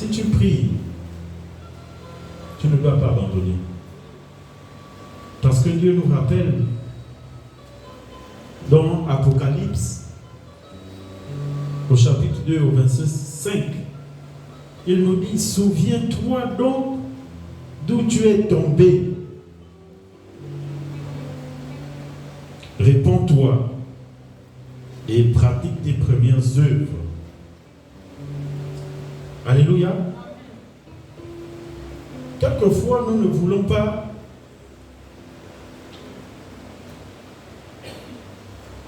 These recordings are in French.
Si tu pries, tu ne dois pas abandonner. Parce que Dieu nous rappelle dans Apocalypse, au chapitre 2, au verset 5, il nous dit, souviens-toi donc d'où tu es tombé. Réponds-toi et pratique tes premières œuvres. Alléluia. Quelquefois, nous ne voulons pas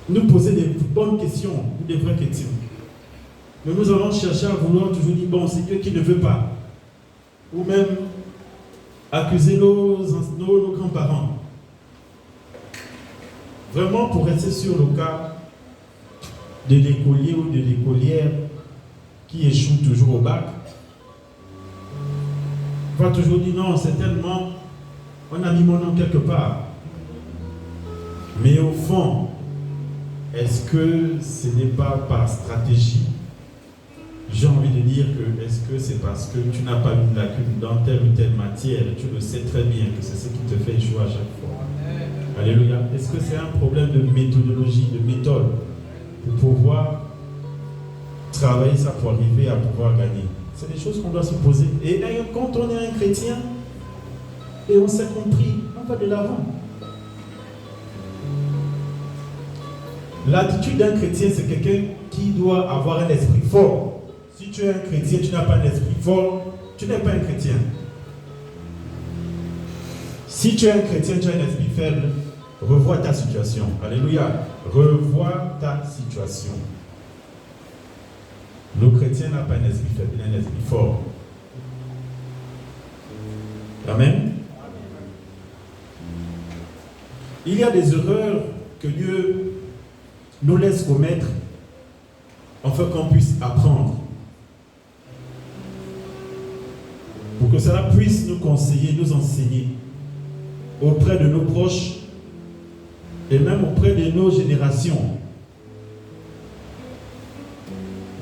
nous poser des bonnes questions ou des vraies questions. Mais nous allons chercher à vouloir toujours dire, bon, c'est Dieu qui ne veut pas. Ou même accuser nos grands-parents. Vraiment, pour rester sur le cas de l'écolier ou de l'écolière qui échoue toujours au bac, on va toujours dire, non, c'est tellement, on a mis mon nom quelque part. Mais au fond, est-ce que ce n'est pas par stratégie? J'ai envie de dire que, est-ce que c'est parce que tu n'as pas une lacune dans telle ou telle matière, et tu le sais très bien que c'est ce qui te fait échouer à chaque fois. Alléluia. Est-ce que c'est un problème de méthodologie, de méthode, pour pouvoir travailler ça pour arriver à pouvoir gagner? C'est des choses qu'on doit se poser. Et quand on est un chrétien, et on s'est compris, on va de l'avant. L'attitude d'un chrétien, c'est quelqu'un qui doit avoir un esprit fort. Si tu es un chrétien, tu n'as pas un esprit fort, tu n'es pas un chrétien. Si tu es un chrétien, tu as un esprit faible, revois ta situation. Alléluia. Revois ta situation. Le chrétien n'a pas un esprit faible, il a un esprit fort. Amen. Il y a des erreurs que Dieu nous laisse commettre afin qu'on puisse apprendre. Pour que cela puisse nous conseiller, nous enseigner auprès de nos proches et même auprès de nos générations.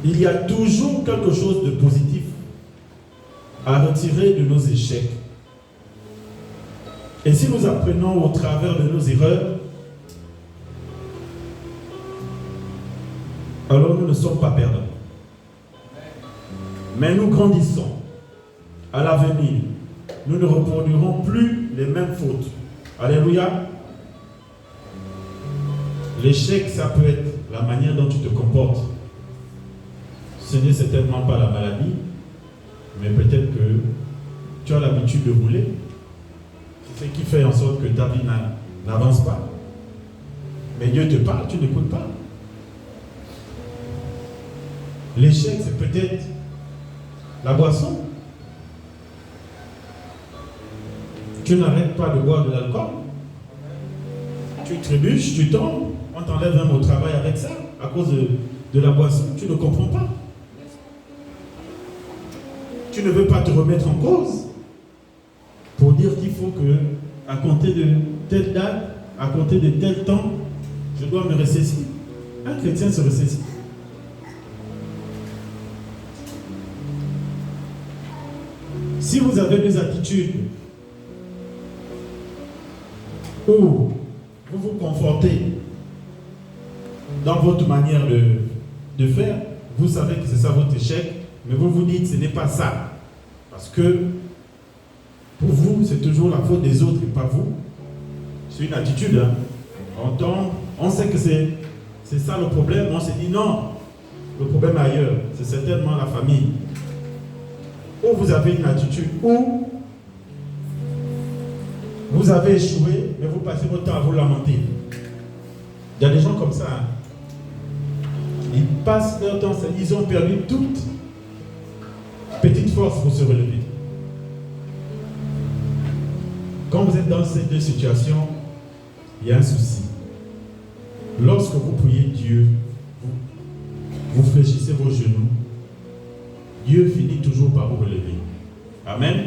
Il y a toujours quelque chose de positif à retirer de nos échecs. Et si nous apprenons au travers de nos erreurs, alors nous ne sommes pas perdants. Mais nous grandissons. À l'avenir, nous ne reproduirons plus les mêmes fautes. Alléluia. L'échec, ça peut être la manière dont tu te comportes. Ce n'est certainement pas la maladie, mais peut-être que tu as l'habitude de rouler. C'est ce qui fait en sorte que ta vie n'avance pas. Mais Dieu te parle, tu n'écoutes pas. L'échec, c'est peut-être la boisson. Tu n'arrêtes pas de boire de l'alcool. Tu trébuches, tu tombes. On t'enlève même au travail avec ça, à cause de la boisson. Tu ne comprends pas. Tu ne veux pas te remettre en cause pour dire qu'il faut que, à compter de telle date, à compter de tel temps, je dois me ressaisir. Un chrétien se ressaisit. Si vous avez des attitudes où vous vous confortez dans votre manière de faire, vous savez que c'est ça votre échec, mais vous vous dites ce n'est pas ça. Parce que pour vous, c'est toujours la faute des autres et pas vous. C'est une attitude. Hein. On sait que c'est ça le problème. On s'est dit non, le problème est ailleurs. C'est certainement la famille. Ou vous avez une attitude où vous avez échoué, mais vous passez votre temps à vous lamenter. Il y a des gens comme ça. Hein. Ils passent leur temps, ils ont perdu toute petite force pour se relever. Quand vous êtes dans ces deux situations, il y a un souci. Lorsque vous priez Dieu, vous fléchissez vos genoux, Dieu finit toujours par vous relever. Amen.